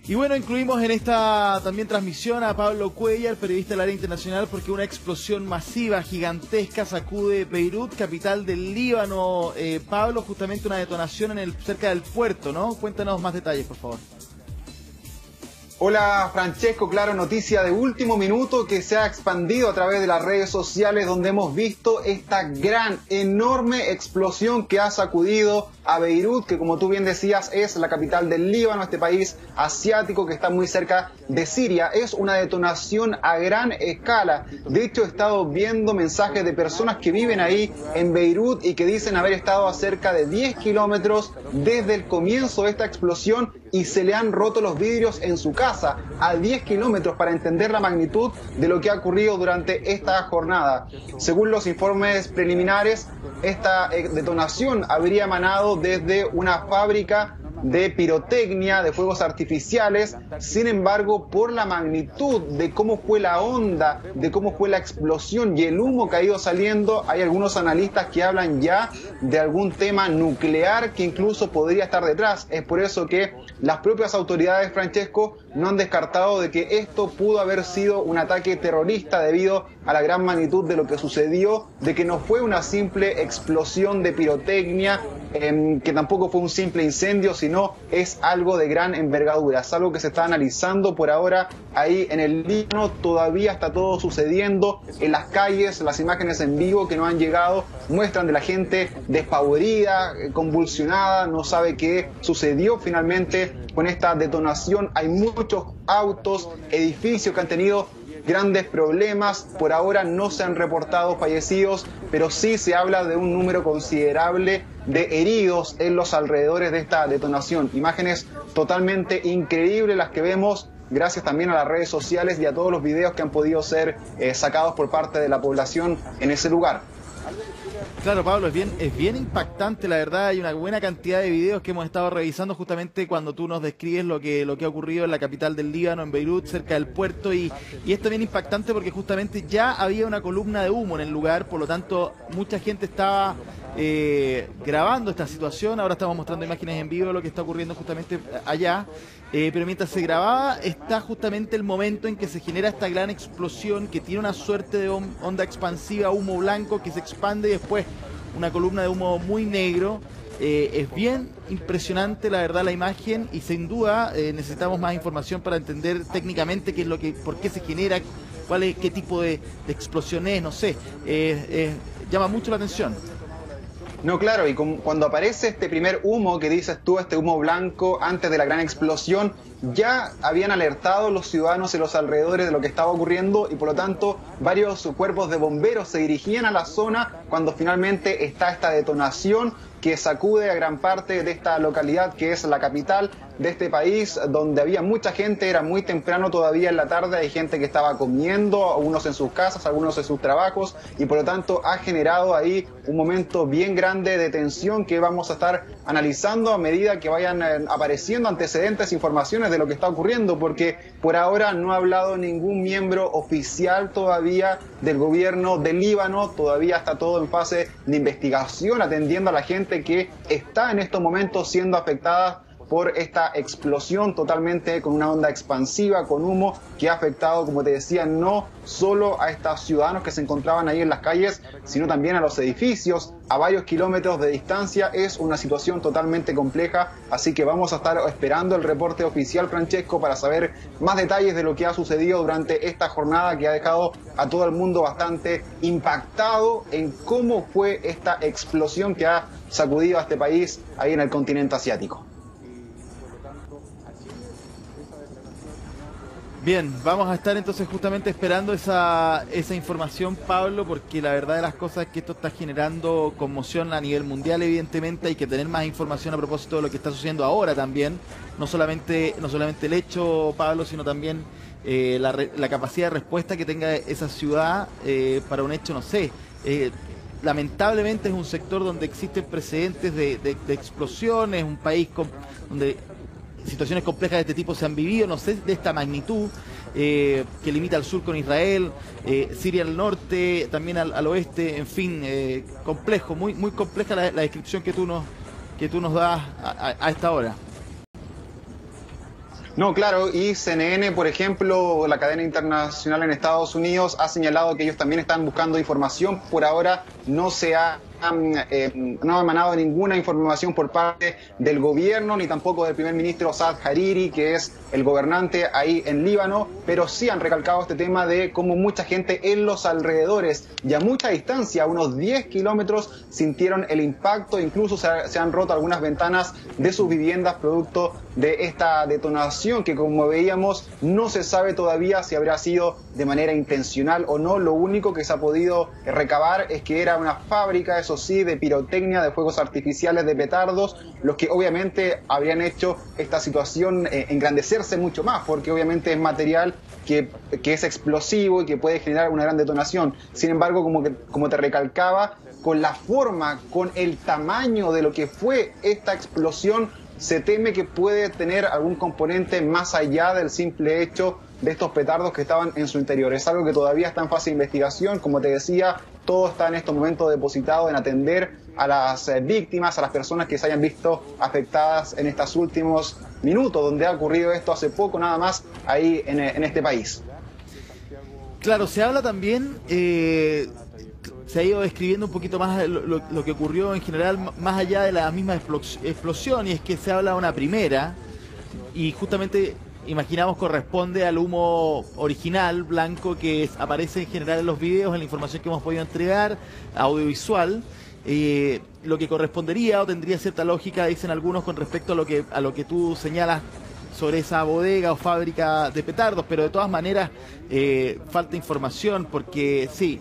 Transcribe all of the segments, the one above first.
Y bueno, incluimos en esta también transmisión a Pablo Cuellar, periodista del área internacional, porque una explosión masiva, gigantesca, sacude Beirut, capital del Líbano. Pablo, justamente una detonación cerca del puerto, ¿no? Cuéntanos más detalles, por favor. Hola Francesco, claro, noticia de último minuto que se ha expandido a través de las redes sociales, donde hemos visto esta gran, enorme explosión que ha sacudido a Beirut, que como tú bien decías es la capital del Líbano, este país asiático que está muy cerca de Siria. Es una detonación a gran escala. De hecho, he estado viendo mensajes de personas que viven ahí en Beirut y que dicen haber estado a cerca de 10 kilómetros desde el comienzo de esta explosión y se le han roto los vidrios en su casa, a 10 kilómetros, para entender la magnitud de lo que ha ocurrido durante esta jornada. Según los informes preliminares, esta detonación habría emanado desde una fábrica de pirotecnia, de fuegos artificiales. Sin embargo, por la magnitud de cómo fue la onda, de cómo fue la explosión y el humo que ha ido saliendo, hay algunos analistas que hablan ya de algún tema nuclear que incluso podría estar detrás. Es por eso que las propias autoridades, Francesco, no han descartado de que esto pudo haber sido un ataque terrorista debido a la gran magnitud de lo que sucedió, de que no fue una simple explosión de pirotecnia, que tampoco fue un simple incendio, sino es algo de gran envergadura. Es algo que se está analizando por ahora ahí en el Líbano. Todavía está todo sucediendo en las calles. Las imágenes en vivo que nos han llegado muestran de la gente despavorida, convulsionada, no sabe qué sucedió finalmente con esta detonación. Hay muchos autos, edificios que han tenido grandes problemas. Por ahora no se han reportado fallecidos, pero sí se habla de un número considerable de heridos en los alrededores de esta detonación. Imágenes totalmente increíbles las que vemos, gracias también a las redes sociales y a todos los videos que han podido ser sacados por parte de la población en ese lugar. Claro, Pablo, es bien impactante, la verdad. Hay una buena cantidad de videos que hemos estado revisando justamente cuando tú nos describes lo que ha ocurrido en la capital del Líbano, en Beirut, cerca del puerto, y esto es bien impactante porque justamente ya había una columna de humo en el lugar, por lo tanto mucha gente estaba grabando esta situación. Ahora estamos mostrando imágenes en vivo de lo que está ocurriendo justamente allá, pero mientras se grababa está justamente el momento en que se genera esta gran explosión que tiene una suerte de onda expansiva, humo blanco que se expande y después una columna de humo muy negro. Es bien impresionante, la verdad, la imagen, y sin duda necesitamos más información para entender técnicamente qué es por qué se genera, qué tipo de explosión es, no sé. Llama mucho la atención. No, claro, y cuando aparece este primer humo que dices tú, este humo blanco, antes de la gran explosión, ya habían alertado los ciudadanos en los alrededores de lo que estaba ocurriendo y por lo tanto varios cuerpos de bomberos se dirigían a la zona cuando finalmente está esta detonación que sacude a gran parte de esta localidad que es la capital de este país, donde había mucha gente. Era muy temprano todavía en la tarde, hay gente que estaba comiendo, algunos en sus casas, algunos en sus trabajos, y por lo tanto ha generado ahí un momento bien grande de tensión que vamos a estar analizando a medida que vayan apareciendo antecedentes, informaciones de lo que está ocurriendo, porque por ahora no ha hablado ningún miembro oficial todavía del gobierno del Líbano. Todavía está todo en fase de investigación, atendiendo a la gente que está en estos momentos siendo afectada por esta explosión totalmente con una onda expansiva, con humo, que ha afectado, como te decía, no solo a estos ciudadanos que se encontraban ahí en las calles, sino también a los edificios a varios kilómetros de distancia. Es una situación totalmente compleja, así que vamos a estar esperando el reporte oficial, Francesco, para saber más detalles de lo que ha sucedido durante esta jornada que ha dejado a todo el mundo bastante impactado en cómo fue esta explosión que ha sacudido a este país ahí en el continente asiático. Bien, vamos a estar entonces justamente esperando esa información, Pablo, porque la verdad de las cosas es que esto está generando conmoción a nivel mundial. Evidentemente hay que tener más información a propósito de lo que está sucediendo ahora también, no solamente el hecho, Pablo, sino también la capacidad de respuesta que tenga esa ciudad para un hecho, no sé. Lamentablemente es un sector donde existen precedentes de explosiones, un país donde situaciones complejas de este tipo se han vivido, no sé de esta magnitud, que limita al sur con Israel, Siria al norte, también al oeste, en fin, complejo, muy compleja la descripción que tú nos das a esta hora. No, claro, y CNN, por ejemplo, la cadena internacional en Estados Unidos, ha señalado que ellos también están buscando información. Por ahora no se ha no ha emanado ninguna información por parte del gobierno, ni tampoco del primer ministro Saad Hariri, que es el gobernante ahí en Líbano, pero sí han recalcado este tema de cómo mucha gente en los alrededores y a mucha distancia, a unos 10 kilómetros, sintieron el impacto, incluso se han roto algunas ventanas de sus viviendas producto de esta detonación, que como veíamos no se sabe todavía si habrá sido de manera intencional o no. Lo único que se ha podido recabar es que era una fábrica, eso sí, de pirotecnia, de fuegos artificiales, de petardos, los que obviamente habrían hecho esta situación engrandecerse mucho más, porque obviamente es material que es explosivo y que puede generar una gran detonación. Sin embargo, como te recalcaba, con la forma, con el tamaño de lo que fue esta explosión, se teme que puede tener algún componente más allá del simple hecho de estos petardos que estaban en su interior. Es algo que todavía está en fase de investigación. Como te decía, todo está en estos momentos depositado en atender a las víctimas, a las personas que se hayan visto afectadas en estos últimos minutos, donde ha ocurrido esto hace poco nada más ahí en este país. Claro, se habla también, se ha ido describiendo un poquito más lo que ocurrió en general, más allá de la misma explosión, y es que se habla de una primera, y justamente imaginamos corresponde al humo original blanco que aparece en general en los videos, en la información que hemos podido entregar, audiovisual. Lo que correspondería o tendría cierta lógica, dicen algunos, con respecto a lo que tú señalas sobre esa bodega o fábrica de petardos, pero de todas maneras falta información, porque sí,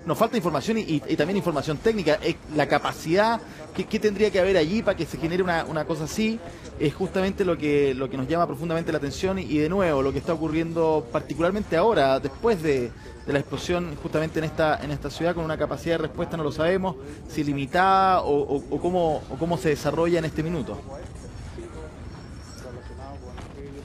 nos falta información y también información técnica. La capacidad que tendría que haber allí para que se genere una cosa así es justamente lo que nos llama profundamente la atención, y de nuevo lo que está ocurriendo particularmente ahora, después de la explosión justamente en esta ciudad, con una capacidad de respuesta, no lo sabemos si limitada o cómo se desarrolla en este minuto.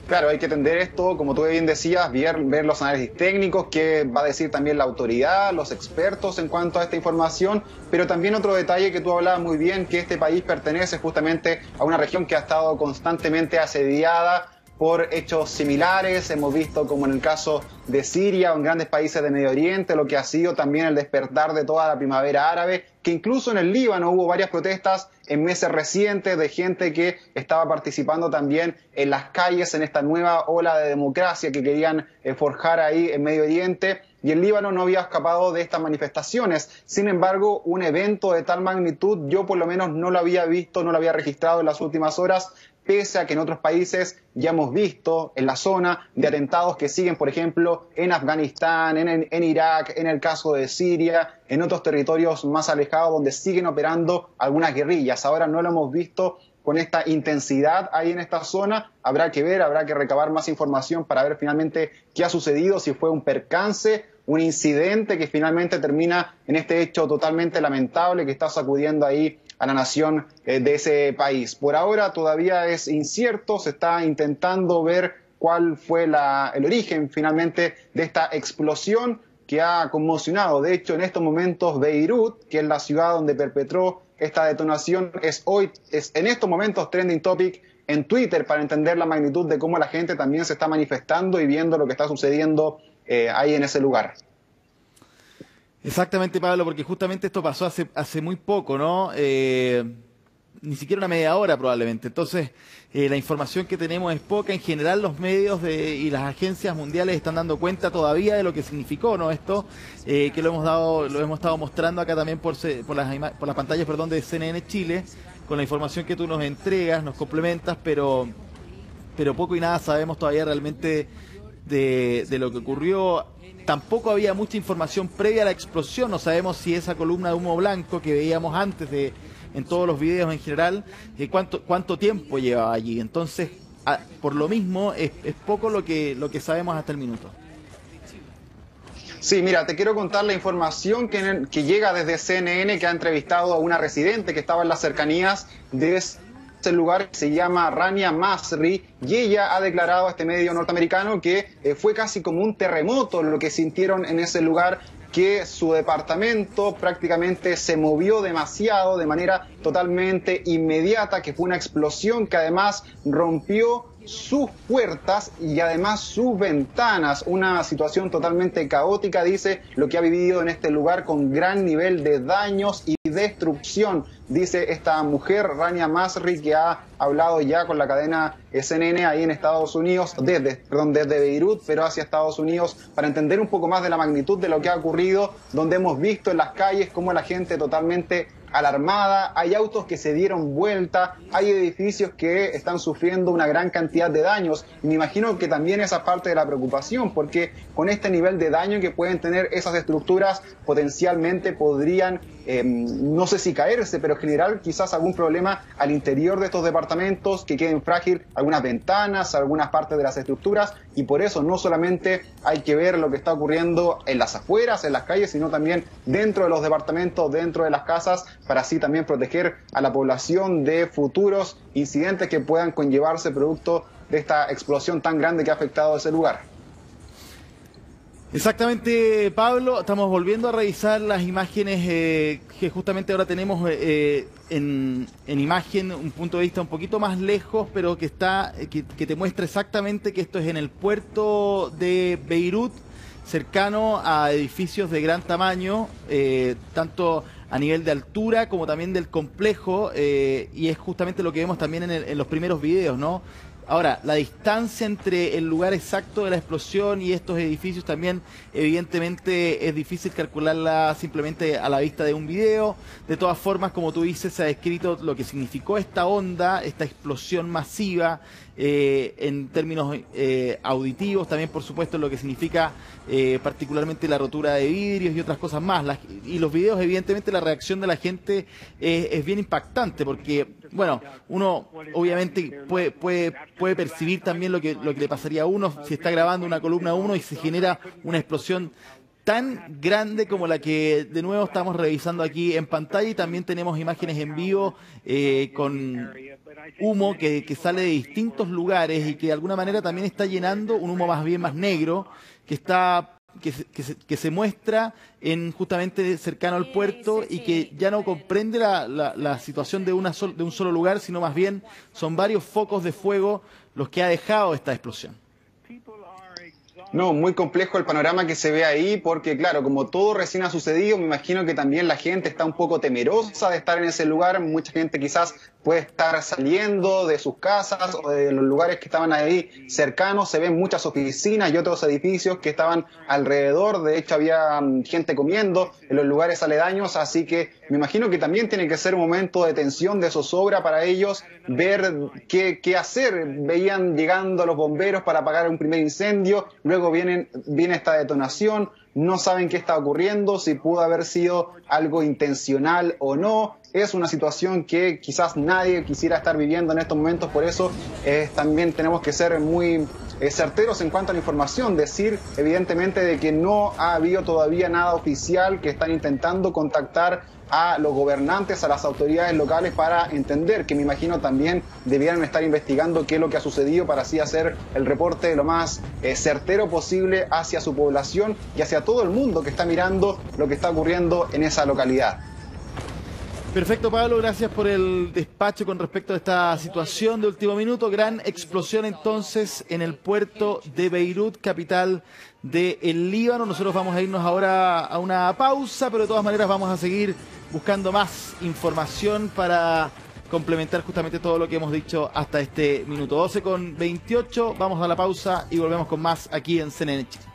Claro, hay que atender esto, como tú bien decías, ver los análisis técnicos, qué va a decir también la autoridad, los expertos en cuanto a esta información, pero también otro detalle que tú hablabas muy bien, que este país pertenece justamente a una región que ha estado constantemente asediada por hechos similares. Hemos visto, como en el caso de Siria o en grandes países de Medio Oriente, lo que ha sido también el despertar de toda la primavera árabe, que incluso en el Líbano hubo varias protestas en meses recientes de gente que estaba participando también en las calles en esta nueva ola de democracia que querían forjar ahí en Medio Oriente. Y el Líbano no había escapado de estas manifestaciones. Sin embargo, un evento de tal magnitud yo por lo menos no lo había visto, no lo había registrado en las últimas horas, pese a que en otros países ya hemos visto en la zona de atentados que siguen, por ejemplo, en Afganistán, en Irak, en el caso de Siria, en otros territorios más alejados donde siguen operando algunas guerrillas. Ahora no lo hemos visto con esta intensidad ahí en esta zona. Habrá que ver, habrá que recabar más información para ver finalmente qué ha sucedido, si fue un percance, un incidente que finalmente termina en este hecho totalmente lamentable que está sacudiendo ahí a la nación de ese país. Por ahora todavía es incierto, se está intentando ver cuál fue el origen finalmente de esta explosión que ha conmocionado. De hecho, en estos momentos Beirut, que es la ciudad donde perpetró esta detonación, es en estos momentos trending topic en Twitter, para entender la magnitud de cómo la gente también se está manifestando y viendo lo que está sucediendo ahí en ese lugar. Exactamente, Pablo, porque justamente esto pasó hace muy poco, ¿no? Ni siquiera una media hora probablemente. Entonces, la información que tenemos es poca. En general, los medios y las agencias mundiales están dando cuenta todavía de lo que significó, ¿no? Esto, que lo hemos estado mostrando acá también por las pantallas, perdón, de CNN Chile, con la información que tú nos entregas, nos complementas, pero poco y nada sabemos todavía realmente de lo que ocurrió. Tampoco había mucha información previa a la explosión. No sabemos si esa columna de humo blanco que veíamos antes en todos los videos en general, cuánto tiempo llevaba allí. Entonces, por lo mismo, es poco lo que sabemos hasta el minuto. Sí, mira, te quiero contar la información que llega desde CNN, que ha entrevistado a una residente que estaba en las cercanías de este lugar, que se llama Rania Masri, y ella ha declarado a este medio norteamericano que fue casi como un terremoto lo que sintieron en ese lugar, que su departamento prácticamente se movió demasiado, de manera totalmente inmediata, que fue una explosión que además rompió sus puertas y además sus ventanas. Una situación totalmente caótica, dice, lo que ha vivido en este lugar, con gran nivel de daños y destrucción, dice esta mujer, Rania Masri, que ha hablado ya con la cadena CNN ahí en Estados Unidos, desde Beirut, pero hacia Estados Unidos, para entender un poco más de la magnitud de lo que ha ocurrido, donde hemos visto en las calles cómo la gente totalmente alarmada, hay autos que se dieron vuelta, hay edificios que están sufriendo una gran cantidad de daños, y me imagino que también esa parte de la preocupación, porque con este nivel de daño que pueden tener esas estructuras, potencialmente podrían, no sé si caerse, pero generar quizás algún problema al interior de estos departamentos, que queden frágil algunas ventanas, algunas partes de las estructuras, y por eso no solamente hay que ver lo que está ocurriendo en las afueras, en las calles, sino también dentro de los departamentos, dentro de las casas, para así también proteger a la población de futuros incidentes que puedan conllevarse producto de esta explosión tan grande que ha afectado a ese lugar. Exactamente, Pablo. Estamos volviendo a revisar las imágenes que justamente ahora tenemos en imagen, un punto de vista un poquito más lejos, pero que te muestra exactamente que esto es en el puerto de Beirut, cercano a edificios de gran tamaño, tanto a nivel de altura como también del complejo, y es justamente lo que vemos también en los primeros videos, ¿no? Ahora, la distancia entre el lugar exacto de la explosión y estos edificios también, evidentemente, es difícil calcularla simplemente a la vista de un video. De todas formas, como tú dices, se ha descrito lo que significó esta onda, esta explosión masiva, en términos auditivos, también por supuesto lo que significa particularmente la rotura de vidrios y otras cosas más. Y los videos, evidentemente, la reacción de la gente es bien impactante, porque, bueno, uno obviamente puede percibir también lo que le pasaría a uno si está grabando una columna 1 y se genera una explosión tan grande como la que de nuevo estamos revisando aquí en pantalla, y también tenemos imágenes en vivo con humo que sale de distintos lugares y que de alguna manera también está llenando un humo más bien más negro que se muestra justamente cercano al puerto, y que ya no comprende la situación de un solo lugar, sino más bien son varios focos de fuego los que ha dejado esta explosión. No, muy complejo el panorama que se ve ahí, porque claro, como todo recién ha sucedido, me imagino que también la gente está un poco temerosa de estar en ese lugar. Mucha gente quizás puede estar saliendo de sus casas o de los lugares que estaban ahí cercanos. Se ven muchas oficinas y otros edificios que estaban alrededor. De hecho, había gente comiendo en los lugares aledaños, así que me imagino que también tiene que ser un momento de tensión, de zozobra para ellos, ver qué hacer. Veían llegando los bomberos para apagar un primer incendio, luego viene esta detonación, no saben qué está ocurriendo, si pudo haber sido algo intencional o no. Es una situación que quizás nadie quisiera estar viviendo en estos momentos, por eso también tenemos que ser muy certeros en cuanto a la información, decir evidentemente de que no ha habido todavía nada oficial, que están intentando contactar a los gobernantes, a las autoridades locales, para entender, que me imagino también debieran estar investigando qué es lo que ha sucedido, para así hacer el reporte lo más certero posible hacia su población y hacia todo el mundo que está mirando lo que está ocurriendo en esa localidad. Perfecto, Pablo, gracias por el despacho con respecto a esta situación de último minuto. Gran explosión entonces en el puerto de Beirut, capital del Líbano. Nosotros vamos a irnos ahora a una pausa, pero de todas maneras vamos a seguir buscando más información para complementar justamente todo lo que hemos dicho hasta este minuto. 12:28, vamos a la pausa y volvemos con más aquí en CNN Chile.